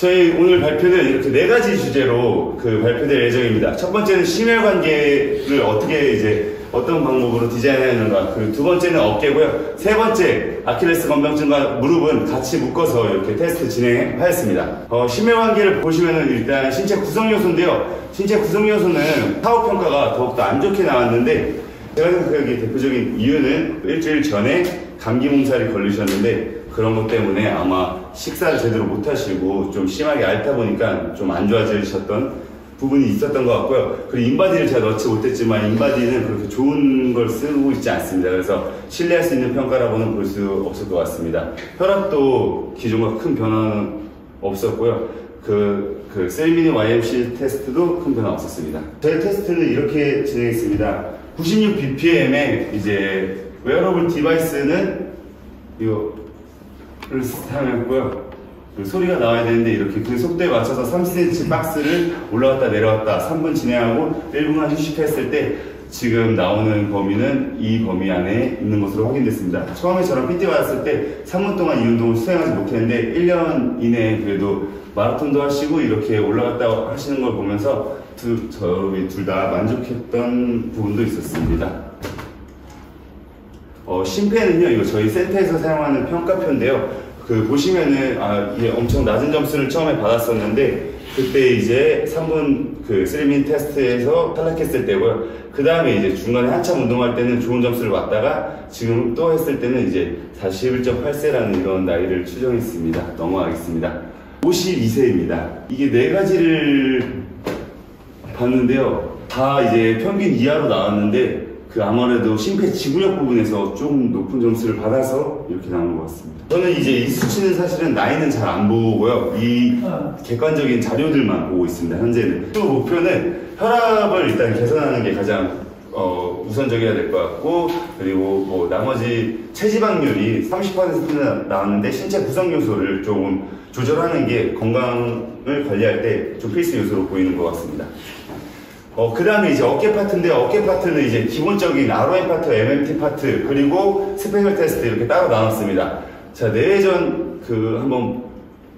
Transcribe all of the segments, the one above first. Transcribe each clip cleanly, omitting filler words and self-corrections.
저희 오늘 발표는 이렇게 4가지 주제로 발표될 예정입니다. 첫 번째는 심혈관계를 어떻게 어떤 방법으로 디자인하는가. 그리고 두 번째는 어깨고요. 세 번째, 아킬레스 건병증과 무릎은 같이 묶어서 이렇게 테스트 진행하였습니다. 심혈관계를 보시면은 일단 신체 구성 요소인데요. 신체 구성 요소는 사후 평가가 더욱더 안 좋게 나왔는데, 제가 생각하기에 대표적인 이유는 일주일 전에 감기 몸살이 걸리셨는데, 그런 것 때문에 아마 식사를 제대로 못 하시고 좀 심하게 앓다 보니까 좀 안 좋아지셨던 부분이 있었던 것 같고요. 그리고 인바디를 제가 넣지 못했지만 인바디는 그렇게 좋은 걸 쓰고 있지 않습니다. 그래서 신뢰할 수 있는 평가라고는 볼 수 없을 것 같습니다. 혈압도 기존과 큰 변화는 없었고요. 셀미니 YMC 테스트도 큰 변화 없었습니다. 저희 테스트는 이렇게 진행했습니다. 96 bpm에 이제 웨어러블 디바이스는 이거를 사용했고요. 소리가 나와야 되는데 이렇게 그 속도에 맞춰서 30cm 박스를 올라갔다 내려갔다 3분 진행하고 1분간 휴식했을 때 지금 나오는 범위는 이 범위 안에 있는 것으로 확인됐습니다. 처음에 저랑 PT 받았을 때 3분 동안 이 운동을 수행하지 못했는데 1년 이내에 그래도 마라톤도 하시고 이렇게 올라갔다 하시는 걸 보면서 저희 둘 다 만족했던 부분도 있었습니다. 심폐는요, 이거 저희 센터에서 사용하는 평가표인데요. 보시면은, 이게 엄청 낮은 점수를 처음에 받았었는데, 그때 이제 3분 셀미니 테스트에서 탈락했을 때고요. 그 다음에 이제 중간에 한참 운동할 때는 좋은 점수를 받다가, 지금 또 했을 때는 이제 41.8세라는 이런 나이를 추정했습니다. 넘어가겠습니다. 52세입니다. 이게 4가지를 봤는데요. 다 이제 평균 이하로 나왔는데, 아무래도 심폐 지구력 부분에서 좀 높은 점수를 받아서 이렇게 나온 것 같습니다. 저는 이제 이 수치는 사실은 나이는 잘 안 보고요. 이 객관적인 자료들만 보고 있습니다. 현재는. 또 목표는 혈압을 일단 개선하는 게 가장 우선적이어야 될 것 같고, 그리고 나머지 체지방률이 30% 나왔는데 신체 구성 요소를 조금 조절하는 게 건강을 관리할 때 좀 필수 요소로 보이는 것 같습니다. 그 다음에 이제 어깨 파트인데, 어깨 파트는 이제 기본적인 ROM 파트, MMT 파트, 그리고 스페셜 테스트 이렇게 따로 나눴습니다. 자, 내외전 한번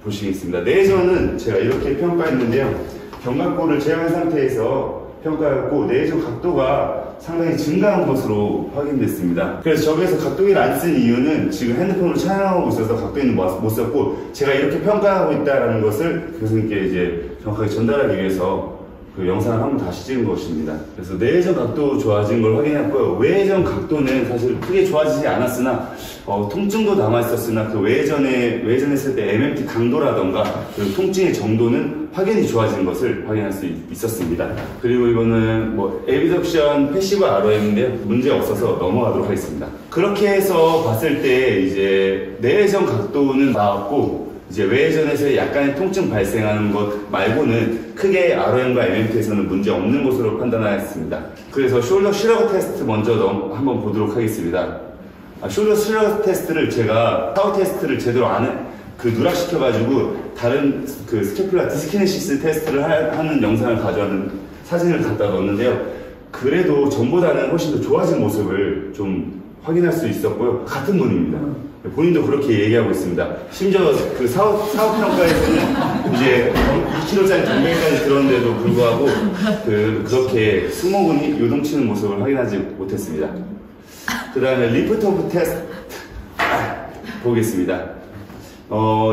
보시겠습니다. 내외전은 제가 이렇게 평가했는데요. 견갑골을 제어한 상태에서 평가했고, 내외전 각도가 상당히 증가한 것으로 확인됐습니다. 그래서 저기에서 각도기를 안 쓴 이유는 지금 핸드폰으로 촬영하고 있어서 각도기는 못 썼고, 제가 이렇게 평가하고 있다는 것을 교수님께 이제 정확하게 전달하기 위해서 영상을 한번 다시 찍은 것입니다. 그래서 내외전 각도 좋아진 걸 확인했고요. 외외전 각도는 사실 크게 좋아지지 않았으나 통증도 남아있었으나 외외전에 했을 때 MMT 강도라던가 그리고 통증의 정도는 확연히 좋아진 것을 확인할 수 있었습니다. 그리고 이거는 에비덕션 패시브 ROM인데요. 문제 없어서 넘어가도록 하겠습니다. 그렇게 해서 봤을 때 이제 내외전 각도는 나왔고, 이제 외전에서 약간의 통증 발생하는 것 말고는 크게 ROM과 MMT에서는 문제 없는 것으로 판단하였습니다. 그래서 숄더 슈러그 테스트 먼저 한번 보도록 하겠습니다. 숄더 슈러그 테스트를 제가 사후 테스트를 제대로 누락시켜가지고 다른 스캐플라 디스키네시스 테스트를 하는 영상을 가져왔는 사진을 갖다 넣었는데요. 그래도 전보다는 훨씬 더 좋아진 모습을 좀 확인할 수 있었고요. 같은 분입니다. 본인도 그렇게 얘기하고 있습니다. 심지어 사후 평가에서는 이제 2kg짜리 덤벨까지 들었는데도 불구하고 그렇게 승모근이 요동치는 모습을 확인하지 못했습니다. 그 다음에 리프트 오프 테스트 보겠습니다.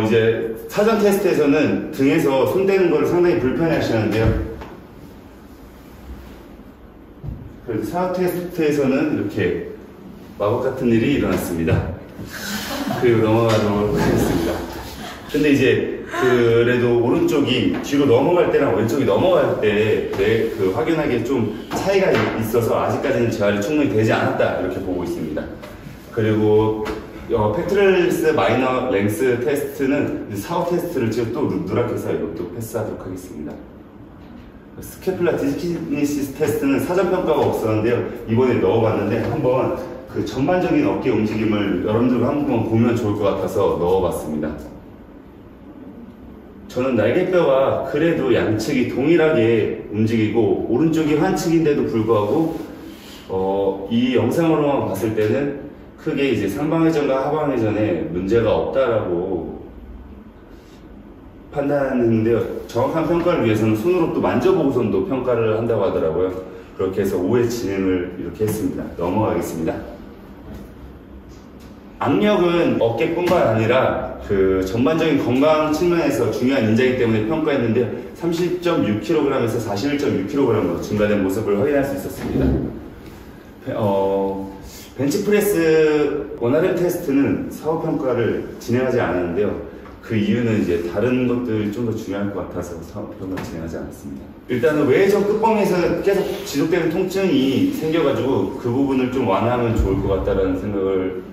이제 사전 테스트에서는 등에서 손 대는 걸 상당히 불편해 하시는데요. 그래서 사후 테스트에서는 이렇게 마법 같은 일이 일어났습니다. 그리고 넘어가도록 하겠습니다. 근데 이제 그래도 오른쪽이 뒤로 넘어갈 때랑 왼쪽이 넘어갈 때 확연하게 좀 차이가 있어서 아직까지는 재활이 충분히 되지 않았다 이렇게 보고 있습니다. 그리고 팩트럴리스 마이너 랭스 테스트는 사후 테스트를 지금 또 누락해서 이것도 패스하도록 하겠습니다. 스캐플라 디스키네시스 테스트는 사전 평가가 없었는데요. 이번에 넣어봤는데 한번 전반적인 어깨 움직임을 여러분들과 한번 보면 좋을 것 같아서 넣어봤습니다. 저는 날개뼈가 그래도 양측이 동일하게 움직이고 오른쪽이 환측인데도 불구하고 이 영상으로만 봤을 때는 크게 이제 상방회전과 하방회전에 문제가 없다라고 판단했는데요. 정확한 평가를 위해서는 손으로 또 만져보고선도 평가를 한다고 하더라고요. 그렇게 해서 5회 진행을 이렇게 했습니다. 넘어가겠습니다. 악력은 어깨뿐만 아니라 그 전반적인 건강 측면에서 중요한 인자이기 때문에 평가했는데 30.6kg에서 41.6kg으로 증가된 모습을 확인할 수 있었습니다. 벤치프레스 원활한 테스트는 사후 평가를 진행하지 않았는데요. 그 이유는 이제 다른 것들이 좀 더 중요할 것 같아서 사후 평가를 진행하지 않았습니다. 일단은 외회전 끝범에서 계속 지속되는 통증이 생겨가지고 그 부분을 좀 완화하면 좋을 것 같다는 생각을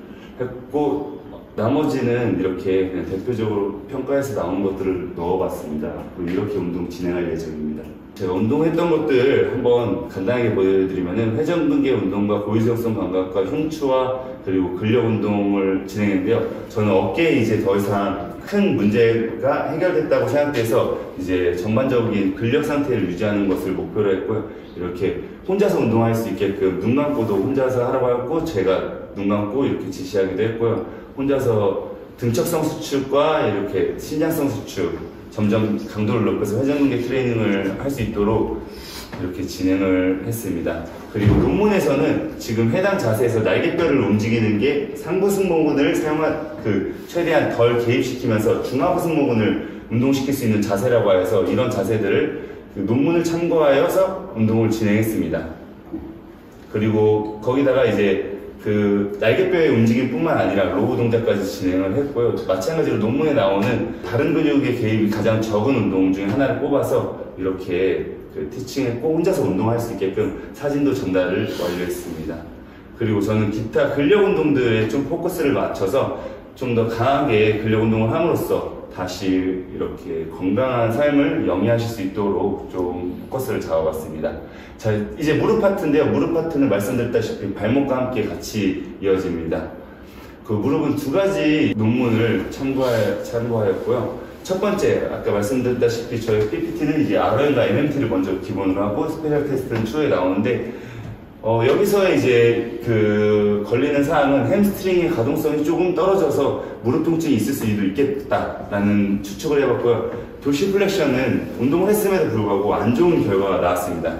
했고, 나머지는 이렇게 그냥 대표적으로 평가에서 나온 것들을 넣어봤습니다. 그리고 이렇게 운동 진행할 예정입니다. 제가 운동했던 것들 한번 간단하게 보여드리면은 회전근개 운동과 고유지역성 감각과 흉추와 그리고 근력 운동을 진행했는데요. 저는 어깨에 이제 더 이상 큰 문제가 해결됐다고 생각돼서 이제 전반적인 근력 상태를 유지하는 것을 목표로 했고요. 이렇게 혼자서 운동할 수 있게끔 눈 감고도 혼자서 하라고 했고, 제가 눈 감고 이렇게 지시하기도 했고요. 혼자서 등척성 수축과 이렇게 신장성 수축 점점 강도를 높여서 회전근개 트레이닝을 할 수 있도록 이렇게 진행을 했습니다. 그리고 논문에서는 지금 해당 자세에서 날개뼈를 움직이는 게 상부 승모근을 최대한 덜 개입시키면서 중하부 승모근을 운동시킬 수 있는 자세라고 해서 이런 자세들을 그 논문을 참고하여서 운동을 진행했습니다. 그리고 거기다가 이제 그 날개뼈의 움직임뿐만 아니라 로우 동작까지 진행을 했고요. 마찬가지로 논문에 나오는 다른 근육의 개입이 가장 적은 운동 중에 하나를 뽑아서 이렇게 그 티칭했고 혼자서 운동할 수 있게끔 사진도 전달을 완료했습니다. 그리고 저는 기타 근력 운동들에 좀 포커스를 맞춰서 좀 더 강하게 근력 운동을 함으로써 다시 이렇게 건강한 삶을 영위하실 수 있도록 좀 포커스를 잡아봤습니다. 자, 이제 무릎 파트인데요. 무릎 파트는 말씀드렸다시피 발목과 함께 같이 이어집니다. 그 무릎은 두 가지 논문을 참고하였고요. 첫 번째, 아까 말씀드렸다시피 저희 PPT는 이제 ROM과 MMT를 먼저 기본으로 하고 스페셜 테스트는 추후에 나오는데, 여기서 이제 그 걸리는 사항은 햄스트링의 가동성이 조금 떨어져서 무릎 통증이 있을 수도 있겠다라는 추측을 해봤고요. 도시플렉션은 운동을 했음에도 불구하고 안 좋은 결과가 나왔습니다.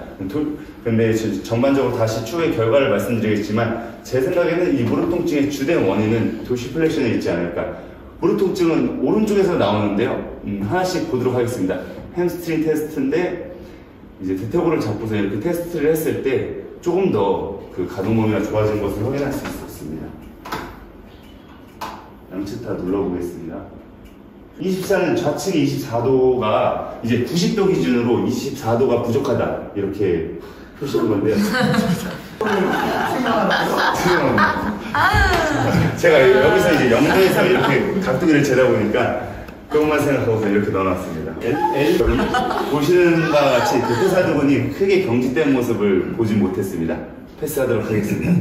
근데 전반적으로 다시 추후에 결과를 말씀드리겠지만, 제 생각에는 이 무릎 통증의 주된 원인은 도시플렉션에 있지 않을까. 무릎 통증은 오른쪽에서 나오는데요. 하나씩 보도록 하겠습니다. 햄스트링 테스트인데 이제 대퇴골을 잡고서 이렇게 테스트를 했을 때 조금 더 그 가동 범위가 좋아진 것을 확인할 수 있었습니다. 양측 다 눌러보겠습니다. 24는 좌측이 24도가 이제 90도 기준으로 24도가 부족하다 이렇게 표시한 건데요. 제가 여기서 이제 영도에서 이렇게 각도기를 재다 보니까 그것만 생각하고서 이렇게 넣어놨습니다. 보시는 바와 같이 그 회사두근이 크게 경직된 모습을 보지 못했습니다. 패스하도록 하겠습니다.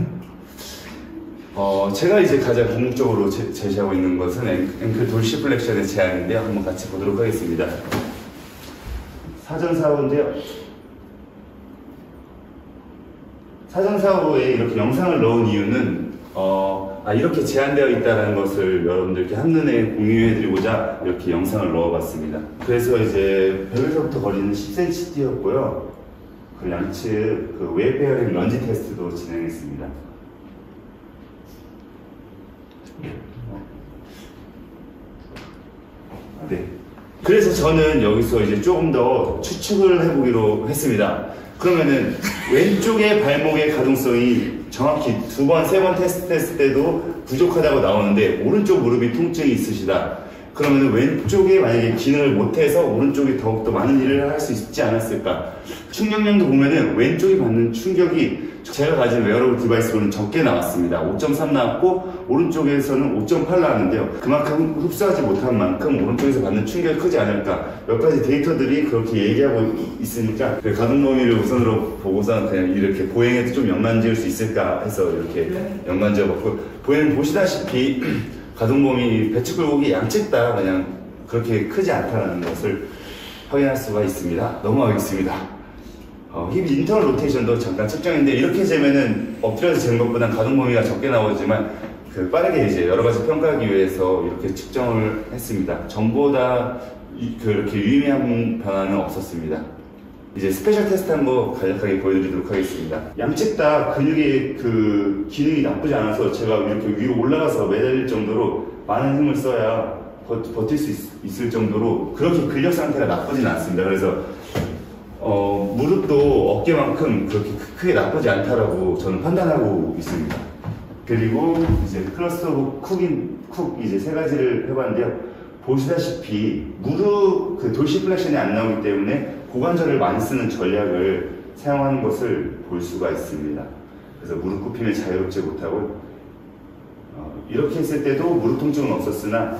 제가 이제 가장 궁극적으로 제시하고 있는 것은 앵클 돌시플렉션의 제한인데요. 한번 같이 보도록 하겠습니다. 사전사후인데요. 사전사후에 이렇게 영상을 넣은 이유는 이렇게 제한되어 있다는 것을 여러분들께 한눈에 공유해드리고자 이렇게 영상을 넣어봤습니다. 그래서 이제 벽에서부터 거리는 10cm 뛰었고요. 그 양측 그 웨이 베어링 런지 테스트도 진행했습니다. 네. 그래서 저는 여기서 이제 조금 더 추측을 해보기로 했습니다. 그러면은 왼쪽의 발목의 가동성이 정확히 2번, 3번 테스트 했을 때도 부족하다고 나오는데 오른쪽 무릎이 통증이 있으시다. 그러면은 왼쪽에 만약에 기능을 못해서 오른쪽이 더욱더 많은 일을 할 수 있지 않았을까. 충격량도 보면은 왼쪽이 받는 충격이 제가 가진 웨어러블 디바이스로는 적게 나왔습니다. 5.3 나왔고 오른쪽에서는 5.8 나왔는데요. 그만큼 흡수하지 못한 만큼 오른쪽에서 받는 충격이 크지 않을까. 몇 가지 데이터들이 그렇게 얘기하고 있으니까 그 가동 범위를 우선으로 보고서 그냥 이렇게 보행에도 좀 연관 지을 수 있을까 해서 이렇게 연관 지어봤고, 보시다시피 가동 범위 배측 굴곡이 양측 다 그냥 그렇게 크지 않다는 것을 확인할 수가 있습니다. 넘어가겠습니다. 힙 인터널 로테이션도 잠깐 측정인데 이렇게 재면은 엎드려서 재는 것보다는 가동 범위가 적게 나오지만 빠르게 이제 여러 가지 평가하기 위해서 이렇게 측정을 했습니다. 전보다 그렇게 유의미한 변화는 없었습니다. 이제 스페셜 테스트 한번 간략하게 보여드리도록 하겠습니다. 양측 다 근육의 그 기능이 나쁘지 않아서 제가 이렇게 위로 올라가서 매달릴 정도로 많은 힘을 써야 버틸 수 있을 정도로 그렇게 근력 상태가 나쁘진 않습니다. 그래서 무릎도 어깨만큼 그렇게 크게 나쁘지 않다라고 저는 판단하고 있습니다. 그리고 이제 클러스터 쿡 이제 세 가지를 해봤는데요. 보시다시피 무릎 그 돌시플렉션이 안 나오기 때문에 고관절을 많이 쓰는 전략을 사용하는 것을 볼 수가 있습니다. 그래서 무릎 굽힘을 자유롭지 못하고 이렇게 했을 때도 무릎 통증은 없었으나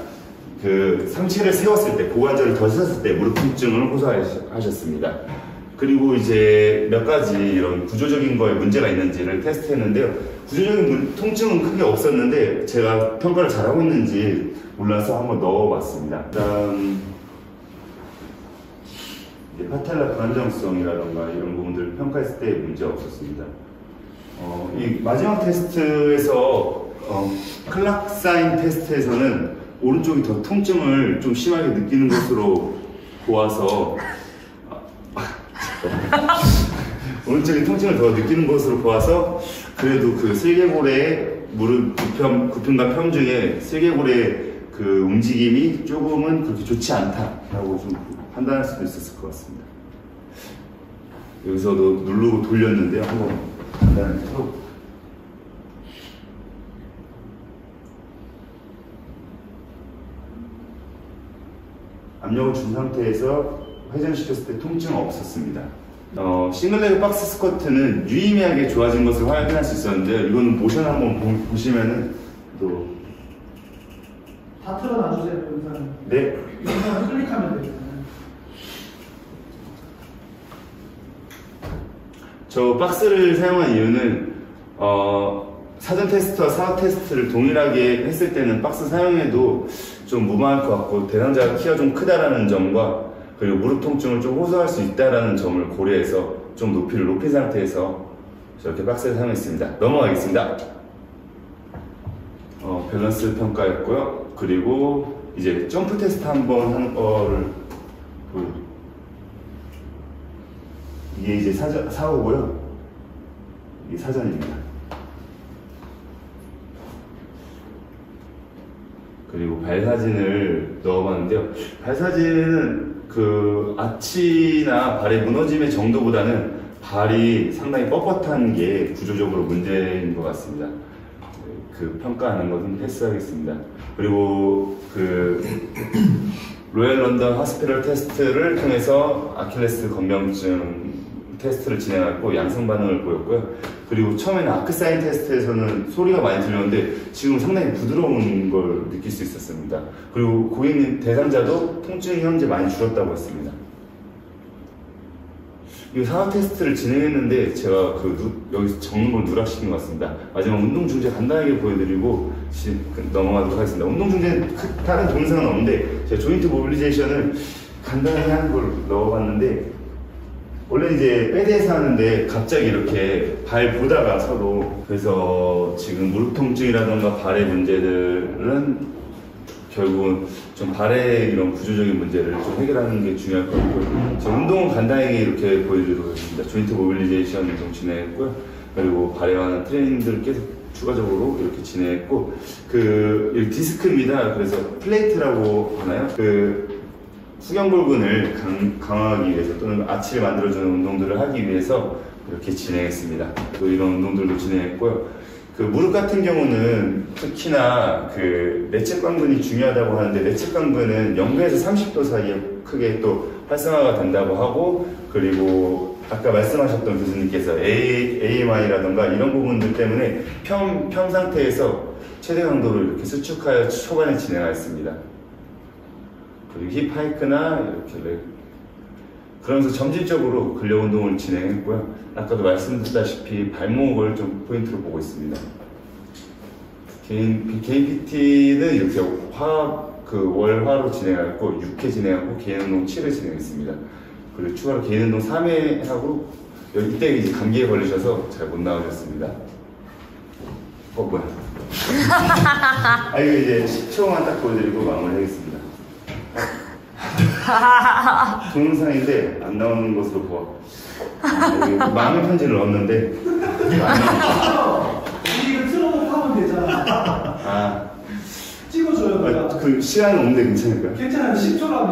그 상체를 세웠을 때 고관절을 더 썼을 때 무릎 통증을 호소하셨습니다. 그리고 이제 몇 가지 이런 구조적인 거에 문제가 있는지를 테스트했는데요. 구조적인 통증은 크게 없었는데 제가 평가를 잘하고 있는지 몰라서 한번 넣어봤습니다. 그다음 이제 파텔라 불안정성이라던가 이런 부분들을 평가했을 때 문제 없었습니다. 이 마지막 테스트에서 클락사인 테스트에서는 오른쪽이 더 통증을 좀 심하게 느끼는 것으로 보아서 오른쪽이 통증을 더 느끼는 것으로 보아서 그래도 그 슬개골의 무릎 굽힘과 펴움 중에 슬개골의 그 움직임이 조금은 그렇게 좋지 않다라고 좀 판단할 수도 있었을 것 같습니다. 여기서도 누르고 돌렸는데요. 한번 판단을 해볼게요. 압력을 준 상태에서 회전시켰을 때 통증은 없었습니다. 싱글레그 박스 스쿼트는 유의미하게 좋아진 것을 확인할 수 있었는데 이거는 모션 한번 보시면은 또 다 틀어놔주세요. 영상. 네. 영상을 클릭하면 돼요. 저 박스를 사용한 이유는 사전 테스트와 사후 테스트를 동일하게 했을 때는 박스 사용해도 좀 무방할 것 같고 대상자가 키가 좀 크다라는 점과 그리고 무릎 통증을 좀 호소할 수 있다는 점을 고려해서 좀 높이를 높인 상태에서 저렇게 박스를 사용했습니다. 넘어가겠습니다. 밸런스 평가였고요. 그리고 이제 점프 테스트 한번 한 거를 이게 이제 사후고요. 이게 사전입니다. 그리고 발 사진을 넣어봤는데요. 발 사진은 그 아치나 발의 무너짐의 정도보다는 발이 상당히 뻣뻣한 게 구조적으로 문제인 것 같습니다. 그 평가하는 것은 패스하겠습니다. 그리고 그 로열 런던 하스피럴 테스트를 통해서 아킬레스 건병증 테스트를 진행했고 양성 반응을 보였고요. 그리고 처음에는 아크사인 테스트에서는 소리가 많이 들렸는데 지금 상당히 부드러운 걸 느낄 수 있었습니다. 그리고 고객님 대상자도 통증이 현재 많이 줄었다고 했습니다. 이 상하 테스트를 진행했는데 제가 여기서 적는 걸 누락시킨 것 같습니다. 마지막 운동 중재 간단하게 보여드리고 넘어가도록 하겠습니다. 운동 중재 다른 동영상은 없는데 제가 조인트 모빌리제이션을 간단하게 하는 걸 넣어봤는데 원래 이제 패드에서 하는데 갑자기 이렇게 발 보다가 서로 그래서 지금 무릎 통증이라던가 발의 문제들은 결국은 좀 발의 이런 구조적인 문제를 좀 해결하는 게 중요할 것 같고요. 저 운동은 간단하게 이렇게 보여드리도록 하겠습니다. 조인트 모빌리제이션 운동 진행했고요. 그리고 발에 관한 트레이닝들을 계속 추가적으로 이렇게 진행했고 이 디스크입니다. 그래서 플레이트라고 하나요? 수경골근을 강화하기 위해서 또는 아치를 만들어주는 운동들을 하기 위해서 이렇게 진행했습니다. 또 이런 운동들도 진행했고요. 무릎 같은 경우는 특히나 내측강근이 중요하다고 하는데 내측강근은 0도에서 30도 사이에 크게 또 활성화가 된다고 하고 그리고 아까 말씀하셨던 교수님께서 AMI라던가 이런 부분들 때문에 펴 상태에서 최대 강도를 이렇게 수축하여 초반에 진행하였습니다. 그리고 힙 하이크나 이렇게 그러면서 점진적으로 근력 운동을 진행했고요. 아까도 말씀드렸다시피 발목을 좀 포인트로 보고 있습니다. 개인 PT는 이렇게 월화로 진행했고 6회 진행하고 개인 운동 7회 진행했습니다. 그리고 추가로 개인 운동 3회 하고 이때 이제 감기에 걸리셔서 잘 못 나오셨습니다. 뭐야? 이거 이제 10초만 딱 보여드리고 마무리하겠습니다. 동영상인데 안 나오는 것으로 보아. 여기 마음의 편지를 넣었는데 이거 안 나오네. 이거 틀어놓고 하면 되잖아. 아, 찍어줘요. 내가. 그 시간은 없는데 괜찮을까요? 괜찮아요. 10초로 하면.